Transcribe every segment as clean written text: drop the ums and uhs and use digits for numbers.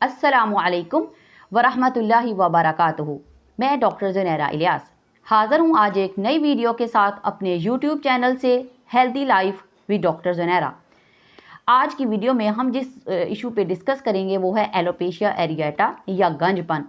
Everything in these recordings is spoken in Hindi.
अस्सलामुअलैकुम वरहमतुल्लाहि वबरकातुहू। मैं डॉक्टर ज़ुनैरा इलियास हाज़िर हूँ आज एक नई वीडियो के साथ अपने यूट्यूब चैनल से healthy life with doctor Zunaira. आज की वीडियो में हम जिस इशू पे डिस्कस करेंगे वो है एलोपेशिया एरिएटा या गंजपन।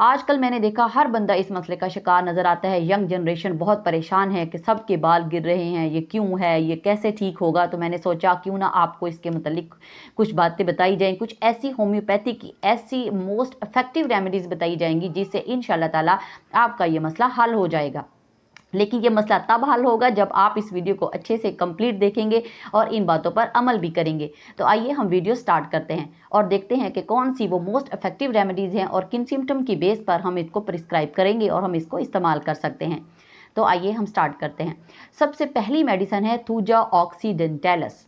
आजकल मैंने देखा हर बंदा इस मसले का शिकार नज़र आता है। यंग जनरेशन बहुत परेशान है कि सबके बाल गिर रहे हैं, ये क्यों है, ये कैसे ठीक होगा। तो मैंने सोचा क्यों ना आपको इसके मुतालिक कुछ बातें बताई जाएं, कुछ ऐसी होम्योपैथी की ऐसी मोस्ट इफेक्टिव रेमेडीज़ बताई जाएंगी जिससे इंशाल्लाह ताला आपका ये मसला हल हो जाएगा। लेकिन ये मसला तब हल होगा जब आप इस वीडियो को अच्छे से कंप्लीट देखेंगे और इन बातों पर अमल भी करेंगे। तो आइए हम वीडियो स्टार्ट करते हैं और देखते हैं कि कौन सी वो मोस्ट इफेक्टिव रेमेडीज़ हैं और किन सिम्टम की बेस पर हम इसको प्रिस्क्राइब करेंगे और हम इसको इस्तेमाल कर सकते हैं। तो आइए हम स्टार्ट करते हैं। सबसे पहली मेडिसन है थूजा ऑक्सीडेंटैलस।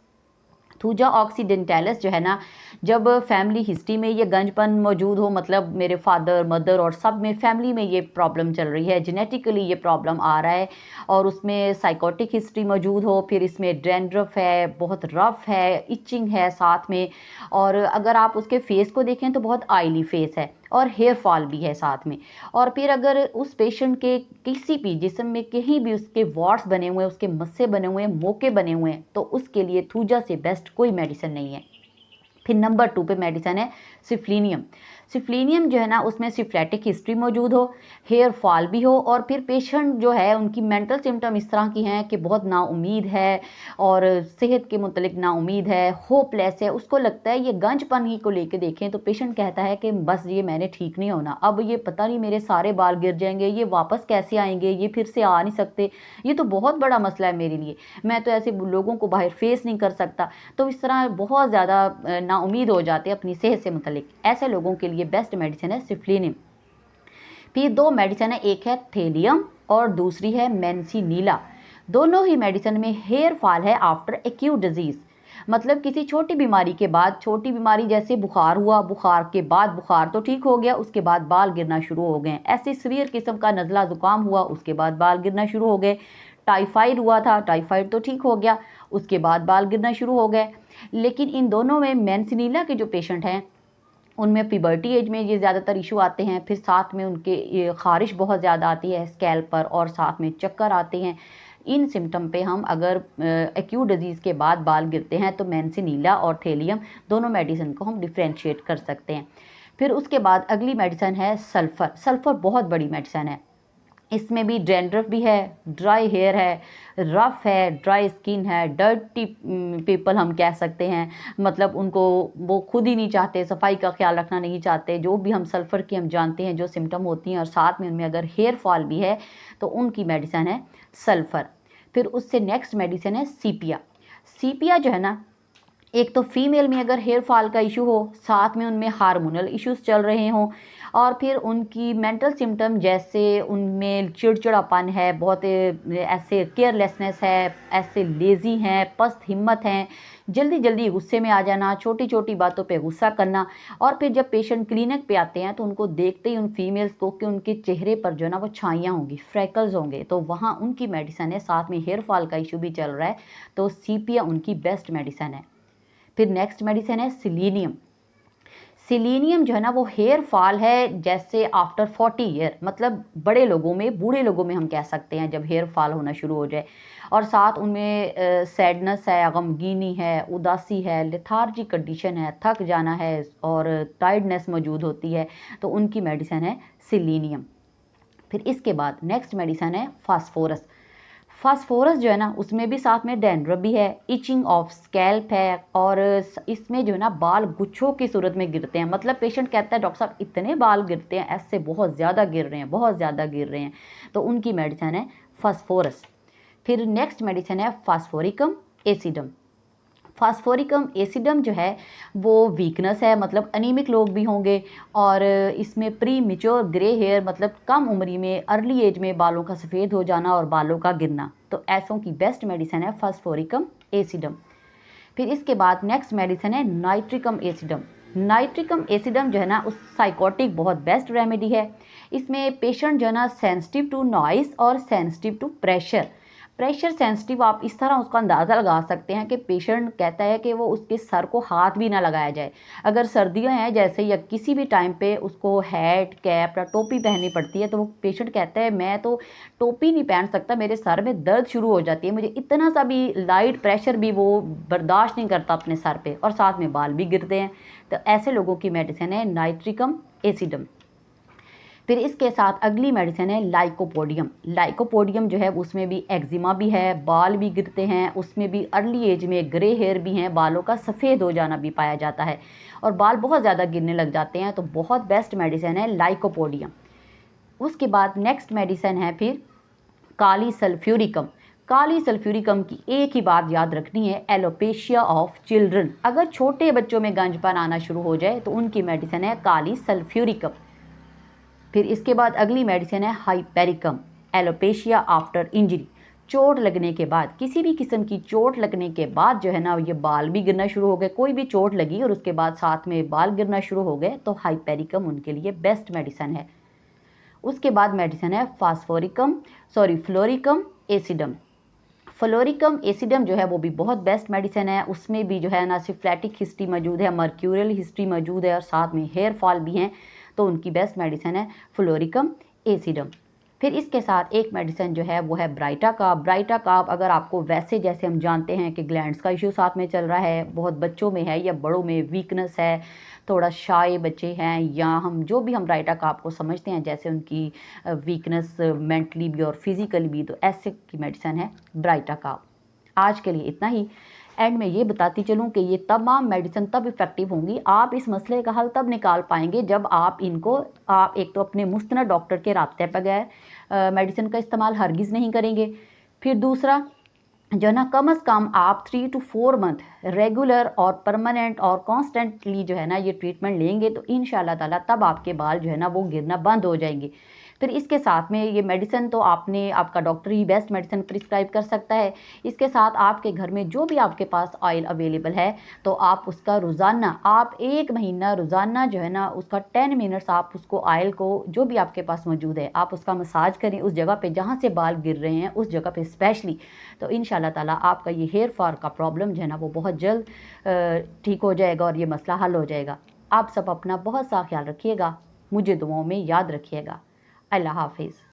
थूजा ऑक्सीडेंटैलस जो है ना, जब फैमिली हिस्ट्री में ये गंजपन मौजूद हो, मतलब मेरे फादर मदर और सब में फैमिली में ये प्रॉब्लम चल रही है, जेनेटिकली ये प्रॉब्लम आ रहा है और उसमें साइकोटिक हिस्ट्री मौजूद हो, फिर इसमें डैंड्रफ है, बहुत रफ है, इचिंग है साथ में, और अगर आप उसके फेस को देखें तो बहुत ऑयली फेस है और हेयर फॉल भी है साथ में। और फिर अगर उस पेशेंट के किसी भी जिस्म में कहीं भी उसके वॉट्स बने हुए हैं, उसके मस्से बने हुए हैं, मोके बने हुए हैं, तो उसके लिए थूजा से बेस्ट कोई मेडिसिन नहीं है। फिर नंबर 2 पे मेडिसिन है सिफ्लिनियम। सिफ्लिनियम जो है ना, उसमें सिफ्लेटिक हिस्ट्री मौजूद हो, हेयर फॉल भी हो और फिर पेशेंट जो है उनकी मेंटल सिम्टम इस तरह की हैं कि बहुत नाउमीद है और सेहत के मुतलिक नाउमीद है, होपलेस है। उसको लगता है ये गंजपन ही को लेके देखें तो पेशेंट कहता है कि बस ये मैंने ठीक नहीं होना, अब ये पता नहीं मेरे सारे बाल गिर जाएंगे, ये वापस कैसे आएंगे, ये फिर से आ नहीं सकते, ये तो बहुत बड़ा मसला है मेरे लिए, मैं तो ऐसे लोगों को बाहर फेस नहीं कर सकता। तो इस तरह बहुत ज़्यादा नाउमीद हो जाते हैं अपनी सेहत से मुतलिक। ऐसे लोगों के लिए बेस्ट मेडिसिन है सिफ्लिनियम। फिर 2 मेडिसिन है, एक है थेलियम और दूसरी है मेंसिनीला। दोनों ही मेडिसिन में हेयर फॉल है आफ्टर एक्यूट डिजीज़, मतलब किसी छोटी बीमारी के बाद, छोटी बीमारी जैसे बुखार हुआ, बुखार के बाद बुखार तो ठीक हो गया, उसके बाद बाल गिरना शुरू हो गए। ऐसे सीवियर किस्म का नज़ला ज़ुकाम हुआ, उसके बाद बाल गिरना शुरू हो गए। टाइफाइड हुआ था, टाइफाइड तो ठीक हो गया, उसके बाद बाल गिरना शुरू हो गए। लेकिन इन दोनों में मेंसिनीला के जो पेशेंट हैं उनमें पिबर्टी एज में ये ज़्यादातर इशू आते हैं। फिर साथ में उनके ये ख़ारिश बहुत ज़्यादा आती है स्कैल्प पर और साथ में चक्कर आते हैं। इन सिम्टम पे हम अगर एक्यूट डिजीज़ के बाद बाल गिरते हैं तो मेंसिनीला और थेलियम दोनों मेडिसिन को हम डिफ्रेंशिएट कर सकते हैं। फिर उसके बाद अगली मेडिसिन है सल्फ़र। सल्फ़र बहुत बड़ी मेडिसिन है, इसमें भी डैंड्रफ भी है, ड्राई हेयर है, रफ़ है, ड्राई स्किन है, डर्टी पीपल हम कह सकते हैं, मतलब उनको वो खुद ही नहीं चाहते, सफाई का ख्याल रखना नहीं चाहते, जो भी हम सल्फ़र की हम जानते हैं जो सिम्टम होती हैं, और साथ में उनमें अगर हेयर फॉल भी है तो उनकी मेडिसिन है सल्फ़र। फिर उससे नेक्स्ट मेडिसिन है सीपिया। सीपिया जो है ना, एक तो फीमेल में अगर हेयर फॉल का इशू हो, साथ में उनमें हार्मोनल इश्यूज चल रहे हों और फिर उनकी मेंटल सिम्टम जैसे उनमें चिड़चिड़ापन है, बहुत ऐसे केयरलेसनेस है, ऐसे लेज़ी हैं, पस्त हिम्मत हैं, जल्दी जल्दी गुस्से में आ जाना, छोटी छोटी बातों पे गुस्सा करना। और फिर जब पेशेंट क्लिनिक पे आते हैं तो उनको देखते ही उन फीमेल्स को कि उनके चेहरे पर जो है ना वो छाइयाँ होंगी, फ्रैकल्स होंगे, तो वहाँ उनकी मेडिसिन है। साथ में हेयर फॉल का इशू भी चल रहा है तो सीपिया उनकी बेस्ट मेडिसिन है। फिर नेक्स्ट मेडिसिन है सिलीनियम। सिलीनियम जो है ना वो हेयर फॉल है जैसे आफ्टर 40 ईयर, मतलब बड़े लोगों में, बूढ़े लोगों में हम कह सकते हैं जब हेयर फॉल होना शुरू हो जाए, और साथ उनमें सैडनेस है, गमगीनी है, उदासी है, लेथार्जी कंडीशन है, थक जाना है और टायर्डनेस मौजूद होती है, तो उनकी मेडिसिन है सिलीनियम। फिर इसके बाद नेक्स्ट मेडिसिन है फास्फोरस। फास्फोरस जो है ना उसमें भी साथ में डैंड्रफ भी है, इचिंग ऑफ स्कैल्प है और इसमें जो है ना बाल गुच्छों की सूरत में गिरते हैं, मतलब पेशेंट कहता है डॉक्टर साहब इतने बाल गिरते हैं, ऐसे बहुत ज़्यादा गिर रहे हैं, बहुत ज़्यादा गिर रहे हैं, तो उनकी मेडिसिन है फास्फोरस। फिर नेक्स्ट मेडिसिन है फास्फोरिकम एसिडम। फास्फोरिकम एसिडम जो है वो वीकनेस है, मतलब अनीमिक लोग भी होंगे और इसमें प्री मेच्योर ग्रे हेयर, मतलब कम उम्री में, अर्ली एज में बालों का सफ़ेद हो जाना और बालों का गिरना, तो ऐसों की बेस्ट मेडिसिन है फास्फोरिकम एसिडम। फिर इसके बाद नेक्स्ट मेडिसिन है नाइट्रिकम एसिडम। नाइट्रिकम एसिडम जो है ना उस साइकोटिक बहुत बेस्ट रेमेडी है। इसमें पेशेंट जो है ना सेंसिटिव टू नॉइस और sensitive to pressure, pressure sensitive आप इस तरह उसका अंदाज़ा लगा सकते हैं कि पेशेंट कहता है कि वो उसके सर को हाथ भी ना लगाया जाए। अगर सर्दियां हैं जैसे या किसी भी टाइम पे उसको हैट, कैप या टोपी पहननी पड़ती है तो वो पेशेंट कहता है मैं तो टोपी नहीं पहन सकता, मेरे सर में दर्द शुरू हो जाती है, मुझे इतना सा भी लाइट प्रेशर भी वो बर्दाश्त नहीं करता अपने सर पे, और साथ में बाल भी गिरते हैं। तो ऐसे लोगों की मेडिसिन है नाइट्रिकम एसिडम। फिर इसके साथ अगली मेडिसिन है लाइकोपोडियम। लाइकोपोडियम जो है उसमें भी एक्जिमा भी है, बाल भी गिरते हैं, उसमें भी अर्ली एज में ग्रे हेयर भी हैं, बालों का सफ़ेद हो जाना भी पाया जाता है और बाल बहुत ज़्यादा गिरने लग जाते हैं। तो बहुत बेस्ट मेडिसिन है लाइकोपोडियम। उसके बाद नेक्स्ट मेडिसिन है फिर काली सल्फ्यूरिकम। काली सल्फ्यूरिकम की एक ही बात याद रखनी है, एलोपेशिया ऑफ चिल्ड्रन। अगर छोटे बच्चों में गंजपन आना शुरू हो जाए तो उनकी मेडिसिन है काली सल्फ्यूरिकम। फिर इसके बाद अगली मेडिसिन है हाइपेरिकम, एलोपेशिया आफ्टर इंजरी। चोट लगने के बाद, किसी भी किस्म की चोट लगने के बाद जो है ना ये बाल भी गिरना शुरू हो गए, कोई भी चोट लगी और उसके बाद साथ में बाल गिरना शुरू हो गए तो हाइपेरिकम उनके लिए बेस्ट मेडिसिन है। उसके बाद मेडिसिन है फ्लोरिकम एसिडम। फ्लोरिकम एसिडम जो है वो भी बहुत बेस्ट मेडिसिन है। उसमें भी जो है ना सिफ्लेटिक हिस्ट्री मौजूद है, मर्क्यूरियल हिस्ट्री मौजूद है और साथ में हेयर फॉल भी हैं, तो उनकी बेस्ट मेडिसिन है फ्लोरिकम एसिडम। फिर इसके साथ एक मेडिसिन जो है वो है ब्राइटा काप। ब्राइटा काप अगर आपको वैसे जैसे हम जानते हैं कि ग्लैंड्स का इशू साथ में चल रहा है, बहुत बच्चों में है या बड़ों में वीकनेस है, थोड़ा शाय बच्चे हैं, या हम जो भी हम ब्राइटा काप को समझते हैं जैसे उनकी वीकनेस मेंटली भी और फिज़िकली भी, तो ऐसे की मेडिसिन है ब्राइटा काप। आज के लिए इतना ही। एंड में ये बताती चलूँ कि ये तमाम मेडिसिन तब इफ़ेक्टिव होंगी, आप इस मसले का हल तब निकाल पाएंगे जब आप इनको एक तो अपने मुस्तनद डॉक्टर के राब्ते बगैर मेडिसिन का इस्तेमाल हरगिज़ नहीं करेंगे। फिर दूसरा जो है ना कम अज़ कम आप 3 to 4 मंथ रेगुलर और परमानेंट और कॉन्स्टेंटली जो है ना ये ट्रीटमेंट लेंगे तो इंशाल्लाह ताला तब आपके बाल जो है ना वो गिरना बंद हो जाएंगे। फिर इसके साथ में ये मेडिसिन तो आपका डॉक्टर ही बेस्ट मेडिसिन प्रिस्क्राइब कर सकता है। इसके साथ आपके घर में जो भी आपके पास ऑयल अवेलेबल है तो आप उसका रोज़ाना, आप 1 महीना रोज़ाना जो है ना उसका 10 मिनट्स आप उसको ऑयल को जो भी आपके पास मौजूद है आप उसका मसाज करें उस जगह पे जहाँ से बाल गिर रहे हैं, उस जगह पे स्पेशली। तो इंशाल्लाह ताला आपका ये हेयर फॉल का प्रॉब्लम जो है ना वो बहुत जल्द ठीक हो जाएगा और ये मसला हल हो जाएगा। आप सब अपना बहुत सा ख्याल रखिएगा, मुझे दुआओं में याद रखिएगा। अल्लाह हाफिज़।